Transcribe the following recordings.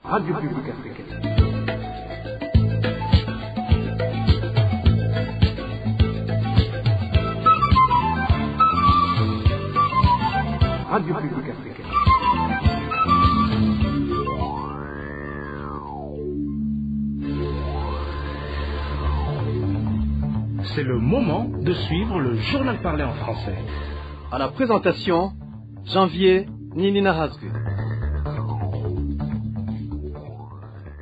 Radio Publique Africaine. Radio Publique Africaine. C'est le moment de suivre le journal parlé en français. À la présentation, Janvier Ninina Hazgu.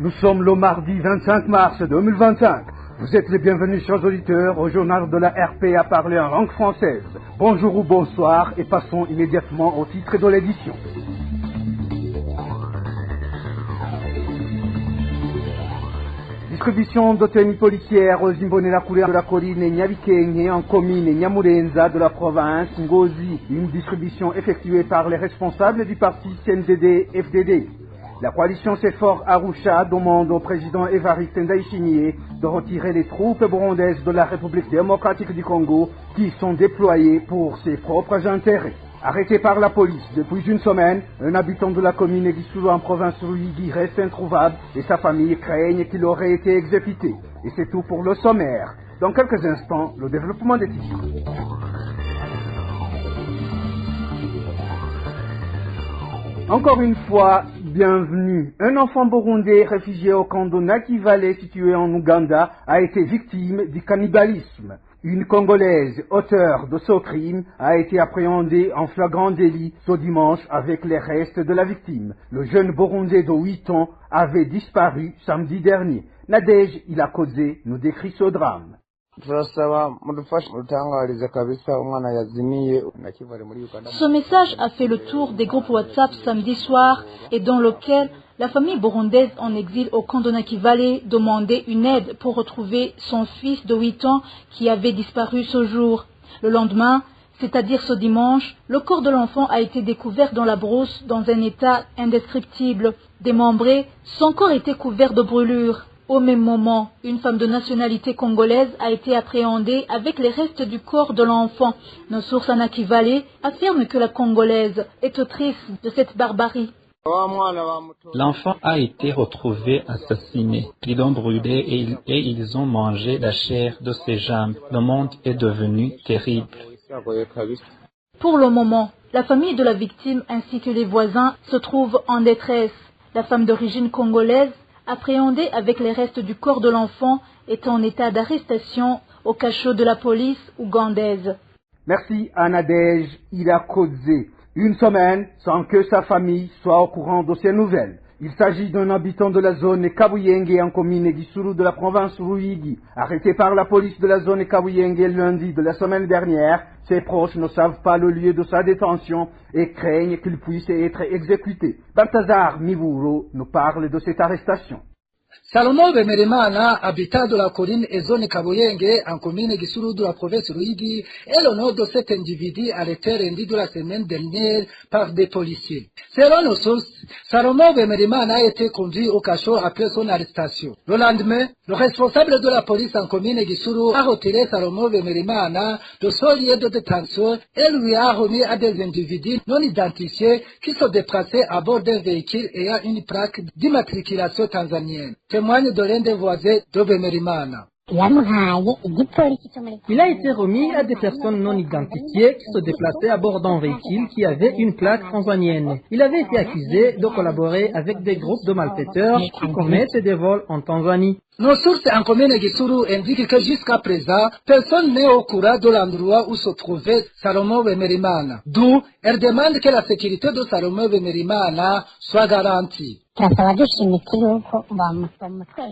Nous sommes le mardi 25 mars 2025. Vous êtes les bienvenus, chers auditeurs, au journal de la RPA parlé en langue française. Bonjour ou bonsoir et passons immédiatement au titre de l'édition. Distribution de tenue policière aux Imbonerakoure de la colline Nyabikenye en commune Nyamurenza de la province Ngozi. Une distribution effectuée par les responsables du parti CNDD-FDD. La coalition CEFOR Arusha demande au président Évariste Ndayishimiye de retirer les troupes burundaises de la République démocratique du Congo qui sont déployées pour ses propres intérêts. Arrêté par la police depuis une semaine, un habitant de la commune Egisulu en province Ruyigi reste introuvable et sa famille craigne qu'il aurait été exécuté. Et c'est tout pour le sommaire. Dans quelques instants, le développement des titres. Encore une fois, bienvenue. Un enfant burundais réfugié au camp de Nakivale situé en Ouganda a été victime du cannibalisme. Une Congolaise, auteure de ce crime, a été appréhendée en flagrant délit ce dimanche avec les restes de la victime. Le jeune Burundais de 8 ans avait disparu samedi dernier. Nadège Ilakoze nous décrit ce drame. Ce message a fait le tour des groupes WhatsApp samedi soir et dans lequel la famille burundaise en exil au camp de Nakivale demandait une aide pour retrouver son fils de 8 ans qui avait disparu ce jour. Le lendemain, c'est-à-dire ce dimanche, le corps de l'enfant a été découvert dans la brousse dans un état indescriptible. Démembré, son corps était couvert de brûlures. Au même moment, une femme de nationalité congolaise a été appréhendée avec les restes du corps de l'enfant. Nos sources à Nakivale affirment que la Congolaise est autrice de cette barbarie. L'enfant a été retrouvé assassiné, bidon brûlé et ils ont mangé la chair de ses jambes. Le monde est devenu terrible. Pour le moment, la famille de la victime ainsi que les voisins se trouvent en détresse. La femme d'origine congolaise, appréhendée avec les restes du corps de l'enfant, est en état d'arrestation au cachot de la police ougandaise. Merci à Nadège Ilakoze. Une semaine sans que sa famille soit au courant de ces nouvelles. Il s'agit d'un habitant de la zone Kabuyenge en commune Egisulu de la province Ruyigi. Arrêté par la police de la zone Kabuyenge lundi de la semaine dernière, ses proches ne savent pas le lieu de sa détention et craignent qu'il puisse être exécuté. Balthazar Mivuro nous parle de cette arrestation. Salomon Bemerimana, habitant de la colline et zone Kabuyenge, en commune Gisuru de la province Ruyigi, est le nom de cet individu arrêté lundi de la semaine dernière par des policiers. Selon nos sources, Salomon Bemerimana a été conduit au cachot après son arrestation. Le lendemain, le responsable de la police en commune Gisuru a retiré Salomon Bemerimana de son lieu de détention et lui a remis à des individus non identifiés qui se déplaçaient à bord d'un véhicule ayant une plaque d'immatriculation tanzanienne. Témoigne de l'un des voisins de Bemerimana. Il a été remis à des personnes non identifiées qui se déplaçaient à bord d'un véhicule qui avait une plaque tanzanienne. Il avait été accusé de collaborer avec des groupes de malfaiteurs qui commettent des vols en Tanzanie. Nos sources en commune Gisuru indiquent que jusqu'à présent, personne n'est au courant de l'endroit où se trouvait Salomon Bemerimana. D'où, elle demande que la sécurité de Salomon Bemerimana soit garantie.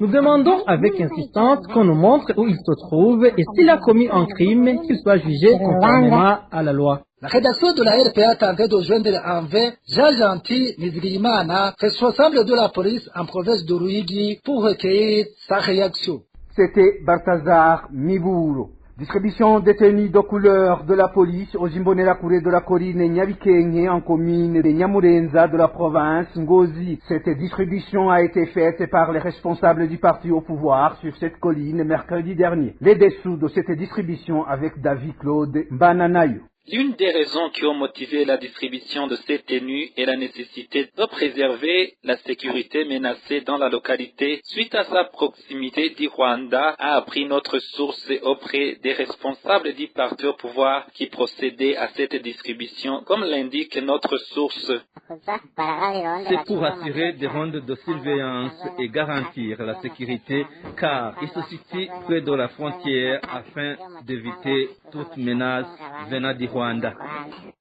Nous demandons avec insistance qu'on nous montre où il se trouve et s'il a commis un crime, qu'il soit jugé conformément à la loi. La rédaction de la RPA tentait de joindre en vain Jean Gentil Nizigimana, responsable de la police en province de Ruyigi, pour recueillir sa réaction. C'était Balthazar Mivuro. Distribution des tenues de couleur de la police aux Imbonerakure de la colline Nyabikenye en commune de Nyamurenza de la province Ngozi. Cette distribution a été faite par les responsables du parti au pouvoir sur cette colline mercredi dernier. Les dessous de cette distribution avec David Claude Bananayo. L'une des raisons qui ont motivé la distribution de ces tenues est la nécessité de préserver la sécurité menacée dans la localité suite à sa proximité du Rwanda, a appris notre source auprès des responsables du parti au pouvoir qui procédaient à cette distribution, comme l'indique notre source. C'est pour assurer des rondes de surveillance et garantir la sécurité, car il se situe près de la frontière afin d'éviter toute menace venant du Rwanda.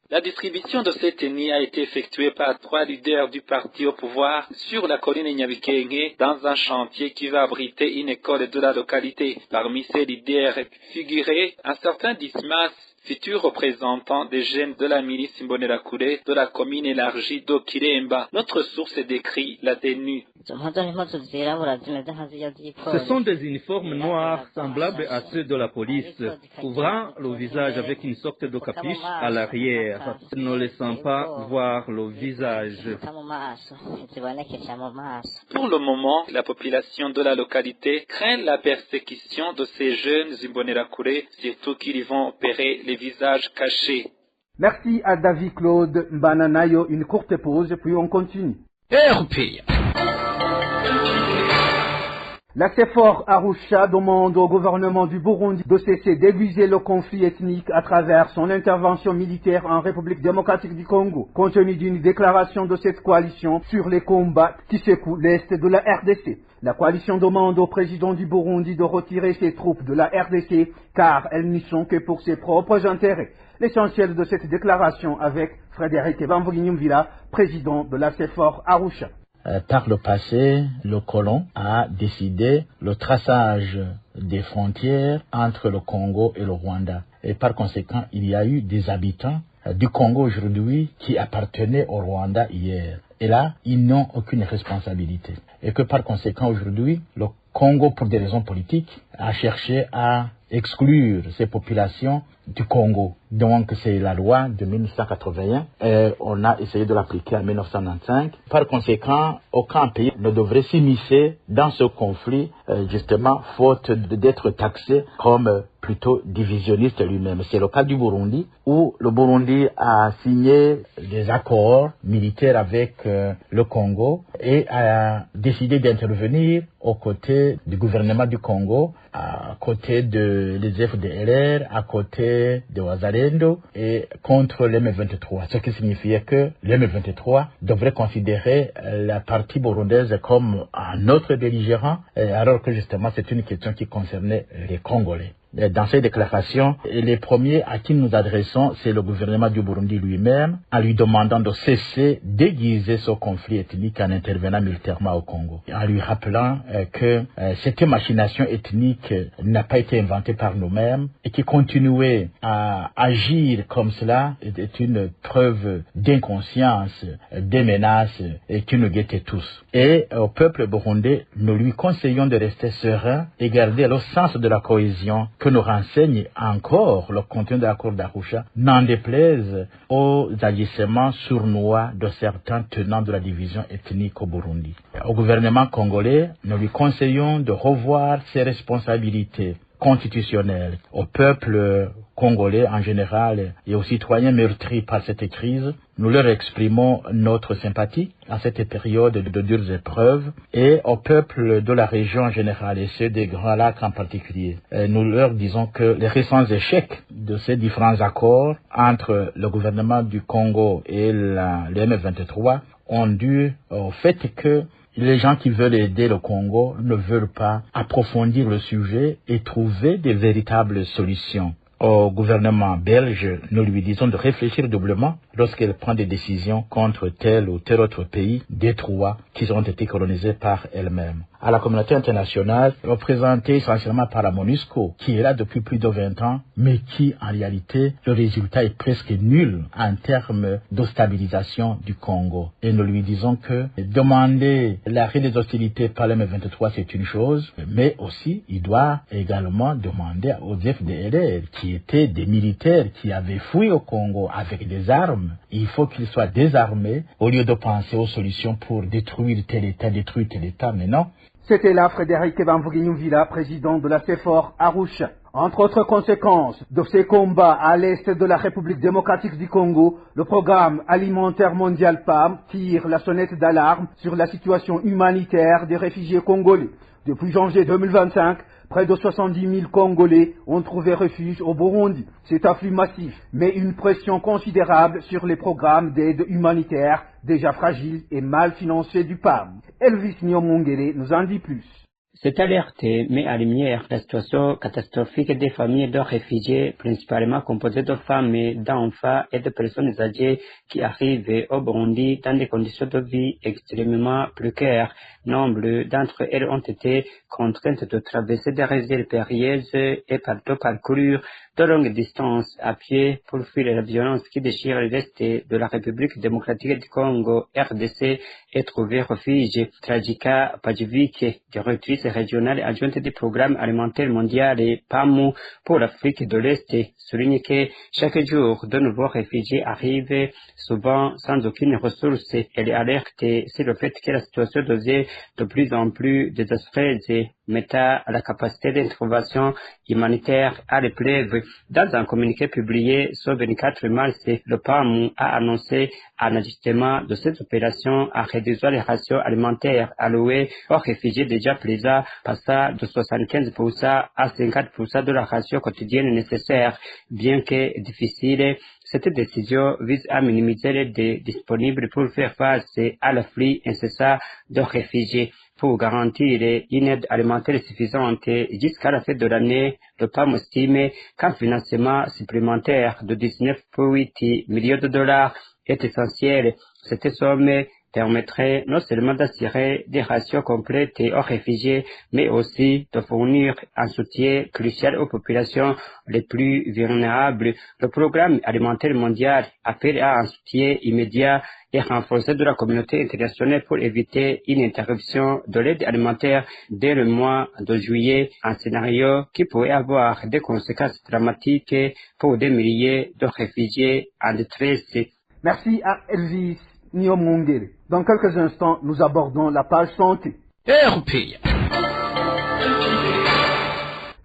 La distribution de ces tenues a été effectuée par 3 leaders du parti au pouvoir sur la colline Nyabikenge dans un chantier qui va abriter une école de la localité. Parmi ces leaders figurait un certain Dismas, futur représentant des jeunes de la milice Imbonerakure de la commune élargie d'Okiremba. Notre source décrit la tenue. Ce sont des uniformes noirs semblables à ceux de la police, couvrant le visage avec une sorte de capuche à l'arrière, ne laissant pas voir le visage. Pour le moment, la population de la localité craint la persécution de ces jeunes Imbonerakure, surtout qu'ils vont opérer les visages cachés. Merci à David Claude Mbananayo. Une courte pause, puis on continue. La CEFOR Arusha demande au gouvernement du Burundi de cesser d'aiguiser le conflit ethnique à travers son intervention militaire en République démocratique du Congo, compte tenu d'une déclaration de cette coalition sur les combats qui secouent l'est de la RDC. La coalition demande au président du Burundi de retirer ses troupes de la RDC car elles n'y sont que pour ses propres intérêts. L'essentiel de cette déclaration avec Frédéric Bamvuginyumvila, président de la CEFOR Arusha. Par le passé, le colon a décidé le traçage des frontières entre le Congo et le Rwanda. Et par conséquent, il y a eu des habitants du Congo aujourd'hui qui appartenaient au Rwanda hier. Et là, ils n'ont aucune responsabilité. Et que par conséquent, aujourd'hui, le Congo, pour des raisons politiques, a cherché à exclure ces populations du Congo. Donc c'est la loi de 1981 et on a essayé de l'appliquer en 1995. Par conséquent, aucun pays ne devrait s'immiscer dans ce conflit, justement, faute d'être taxé comme plutôt divisionniste lui-même. C'est le cas du Burundi, où le Burundi a signé des accords militaires avec le Congo et a décidé d'intervenir aux côtés du gouvernement du Congo, à côté des FDLR, à côté de Wazalendo et contre l'M23. Ce qui signifiait que l'M23 devrait considérer la partie burundaise comme un autre belligérant, alors que justement c'est une question qui concernait les Congolais. Dans ces déclarations, les premiers à qui nous adressons, c'est le gouvernement du Burundi lui-même, en lui demandant de cesser d'aiguiser ce conflit ethnique en intervenant militairement au Congo, en lui rappelant que cette machination ethnique n'a pas été inventée par nous-mêmes et qui continuer à agir comme cela est une preuve d'inconscience, des menaces qui nous guettent tous. Et au peuple burundais, nous lui conseillons de rester serein et garder le sens de la cohésion que nous renseigne encore le contenu de l'accord d'Arusha, n'en déplaise aux agissements sournois de certains tenants de la division ethnique au Burundi. Au gouvernement congolais, nous lui conseillons de revoir ses responsabilités constitutionnelles. Au peuple congolais en général et aux citoyens meurtris par cette crise, nous leur exprimons notre sympathie à cette période de dures épreuves et au peuple de la région en général et ceux des Grands Lacs en particulier. Nous leur disons que les récents échecs de ces différents accords entre le gouvernement du Congo et le M23 ont dû au fait que les gens qui veulent aider le Congo ne veulent pas approfondir le sujet et trouver des véritables solutions. Au gouvernement belge, nous lui disons de réfléchir doublement lorsqu'elle prend des décisions contre tel ou tel autre pays détroit qui ont été colonisés par elle-même. À la communauté internationale, représentée essentiellement par la MONUSCO, qui est là depuis plus de 20 ans, mais qui, en réalité, le résultat est presque nul en termes de stabilisation du Congo. Et nous lui disons que demander l'arrêt des hostilités par l'M23, c'est une chose, mais aussi, il doit également demander aux FDLR, qui étaient des militaires qui avaient fui au Congo avec des armes. Il faut qu'ils soient désarmés au lieu de penser aux solutions pour détruire tel État, mais non. C'était là Frédéric Bamvuginyumvila, président de la CEFOR Arusha. Entre autres conséquences de ces combats à l'est de la République démocratique du Congo, le programme alimentaire mondial PAM tire la sonnette d'alarme sur la situation humanitaire des réfugiés congolais. Depuis janvier 2025, près de 70 000 Congolais ont trouvé refuge au Burundi. Cet afflux massif met une pression considérable sur les programmes d'aide humanitaire déjà fragiles et mal financés du PAM. Elvis Nyomongere nous en dit plus. Cette alerte met en lumière la situation catastrophique des familles de réfugiés, principalement composées de femmes, d'enfants et de personnes âgées qui arrivent au Burundi dans des conditions de vie extrêmement précaires. Nombre d'entre elles ont été contraintes de traverser des réserves périlleuses et parcourir de longues distances à pied pour fuir la violence qui déchire l'est de la République démocratique du Congo, RDC, et trouver refuge. Trajika Pajovic, directrice régionale adjointe du programme alimentaire mondial et PAMU pour l'Afrique de l'Est, souligne que chaque jour de nouveaux réfugiés arrivent, souvent sans aucune ressource. Elle alerte sur le fait que la situation devient de plus en plus désastreuse, mettant la capacité d'intervention humanitaire à l'épreuve. Dans un communiqué publié ce 24 mars, le PAMU a annoncé un ajustement de cette opération en réduisant les ratios alimentaires alloués aux réfugiés déjà présents, passant de 75% à 50% de la ratio quotidienne nécessaire. Bien que difficile, cette décision vise à minimiser les délais disponibles pour faire face à l'afflux incessant de réfugiés. Pour garantir une aide alimentaire suffisante jusqu'à la fin de l'année, le PAM estime qu'un financement supplémentaire de 19,8 millions de dollars est essentiel. Cette somme permettrait non seulement d'assurer des rations complètes aux réfugiés, mais aussi de fournir un soutien crucial aux populations les plus vulnérables. Le programme alimentaire mondial appelle à un soutien immédiat et renforcé de la communauté internationale pour éviter une interruption de l'aide alimentaire dès le mois de juillet, un scénario qui pourrait avoir des conséquences dramatiques pour des milliers de réfugiés en détresse. Merci à Elvis Nyomongere. Dans quelques instants, nous abordons la page santé.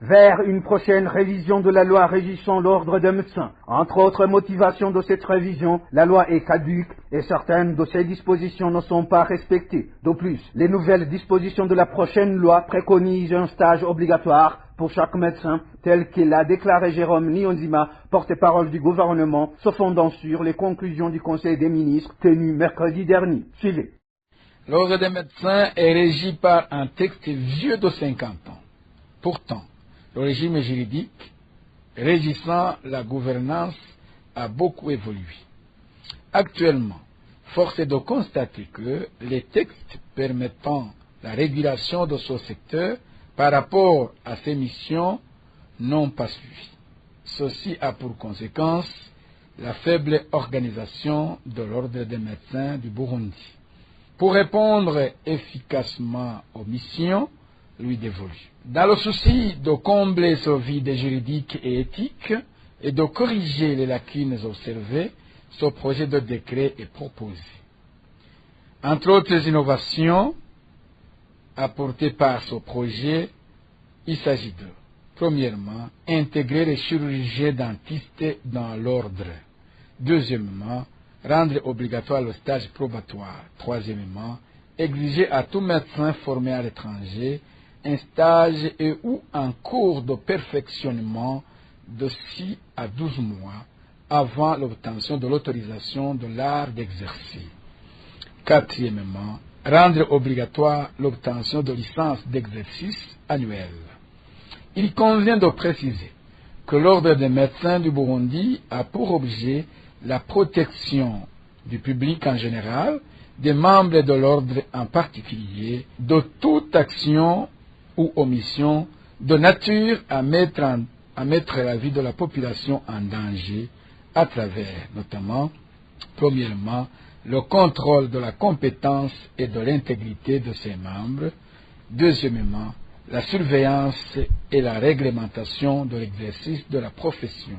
Vers une prochaine révision de la loi régissant l'ordre des médecins. Entre autres motivations de cette révision, la loi est caduque et certaines de ses dispositions ne sont pas respectées. De plus, les nouvelles dispositions de la prochaine loi préconisent un stage obligatoire pour chaque médecin, tel que l'a déclaré Jérôme Niyonzima, porte-parole du gouvernement, se fondant sur les conclusions du Conseil des ministres tenu mercredi dernier. Suivez. L'ordre des médecins est régi par un texte vieux de 50 ans. Pourtant, le régime juridique régissant la gouvernance a beaucoup évolué. Actuellement, force est de constater que les textes permettant la régulation de ce secteur par rapport à ses missions n'ont pas suivi. Ceci a pour conséquence la faible organisation de l'ordre des médecins du Burundi. Pour répondre efficacement aux missions lui dévolues. Dans le souci de combler ce vide juridique et éthique et de corriger les lacunes observées, ce projet de décret est proposé. Entre autres innovations apportées par ce projet, il s'agit de, premièrement, intégrer les chirurgiens dentistes dans l'ordre. Deuxièmement, rendre obligatoire le stage probatoire. Troisièmement, exiger à tout médecin formé à l'étranger un stage et ou un cours de perfectionnement de 6 à 12 mois avant l'obtention de l'autorisation de l'art d'exercer. Quatrièmement, rendre obligatoire l'obtention de licence d'exercice annuelle. Il convient de préciser que l'ordre des médecins du Burundi a pour objet la protection du public en général, des membres de l'ordre en particulier, de toute action ou omission de nature à mettre la vie de la population en danger à travers, notamment, premièrement, le contrôle de la compétence et de l'intégrité de ses membres, deuxièmement, la surveillance et la réglementation de l'exercice de la profession,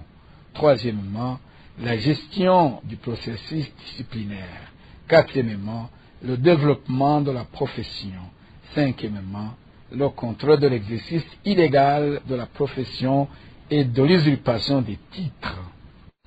troisièmement, la gestion du processus disciplinaire, quatrièmement, le développement de la profession, cinquièmement, le contrôle de l'exercice illégal de la profession et de l'usurpation des titres.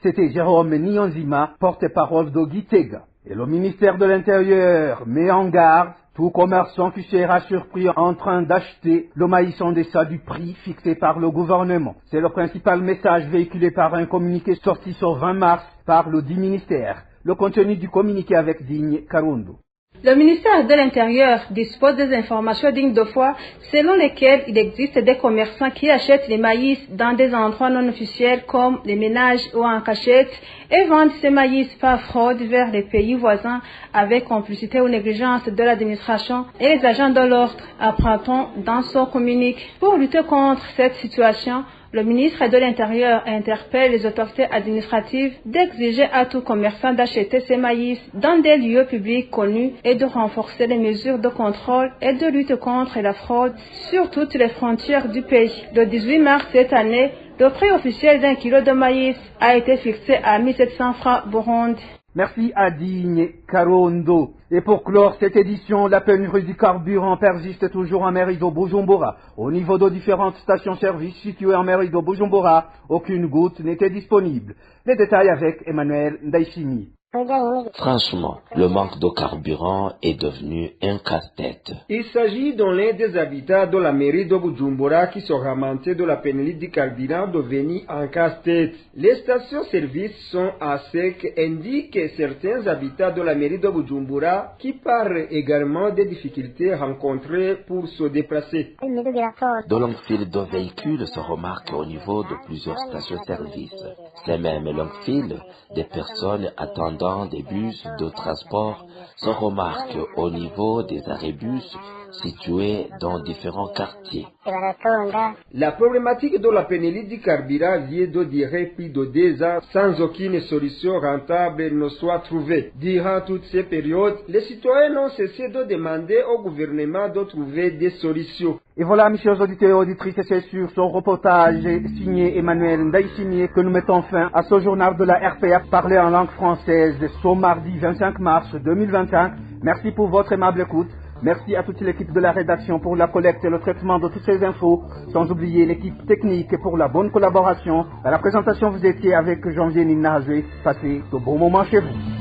C'était Jérôme Nyonzima, porte-parole d'Ogitega. Et le ministère de l'Intérieur met en garde tout commerçant qui sera surpris en train d'acheter le maïs en deçà du prix fixé par le gouvernement. C'est le principal message véhiculé par un communiqué sorti ce 20 mars par le dit ministère. Le contenu du communiqué avec Digne Karundo. Le ministère de l'Intérieur dispose des informations dignes de foi selon lesquelles il existe des commerçants qui achètent les maïs dans des endroits non officiels comme les ménages ou en cachette et vendent ces maïs par fraude vers les pays voisins avec complicité ou négligence de l'administration et les agents de l'ordre, apprend-on dans son communiqué. Pour lutter contre cette situation, le ministre de l'Intérieur interpelle les autorités administratives d'exiger à tout commerçant d'acheter ses maïs dans des lieux publics connus et de renforcer les mesures de contrôle et de lutte contre la fraude sur toutes les frontières du pays. Le 18 mars cette année, le prix officiel d'un kilo de maïs a été fixé à 1700 francs Burundi. Merci à Digne Karondo. Et pour clore cette édition, la pénurie du carburant persiste toujours en mairie de Bujumbura. Au niveau de différentes stations-service situées en mairie de Bujumbura, aucune goutte n'était disponible. Les détails avec Emmanuel Ndaïchimi. Franchement, le manque de carburant est devenu un casse-tête. Il s'agit de l'un des habitants de la mairie de Bujumbura qui se lamentait de la pénurie du carburant devenue un casse-tête. Les stations-service sont à sec, indiquent certains habitants de la mairie de Bujumbura qui parlent également des difficultés rencontrées pour se déplacer. De longues files de véhicules se remarquent au niveau de plusieurs stations-service. Ces mêmes longues files des personnes attendant des bus de transport se remarquent au niveau des arrêts bus situés dans différents quartiers. La problématique de la pénurie du carburant vient de durer plus de 2 ans sans aucune solution rentable ne soit trouvée. Durant toutes ces périodes, les citoyens n'ont cessé de demander au gouvernement de trouver des solutions. Et voilà, mes chers auditeurs et auditrices, c'est sur ce reportage signé Emmanuel Ndaïchimi que nous mettons fin à ce journal de la RPA parlé en langue française ce mardi 25 mars 2021. Merci pour votre aimable écoute. Merci à toute l'équipe de la rédaction pour la collecte et le traitement de toutes ces infos, sans oublier l'équipe technique pour la bonne collaboration. À la présentation, vous étiez avec Janvier Ninahazé. Passez de bons moments chez vous.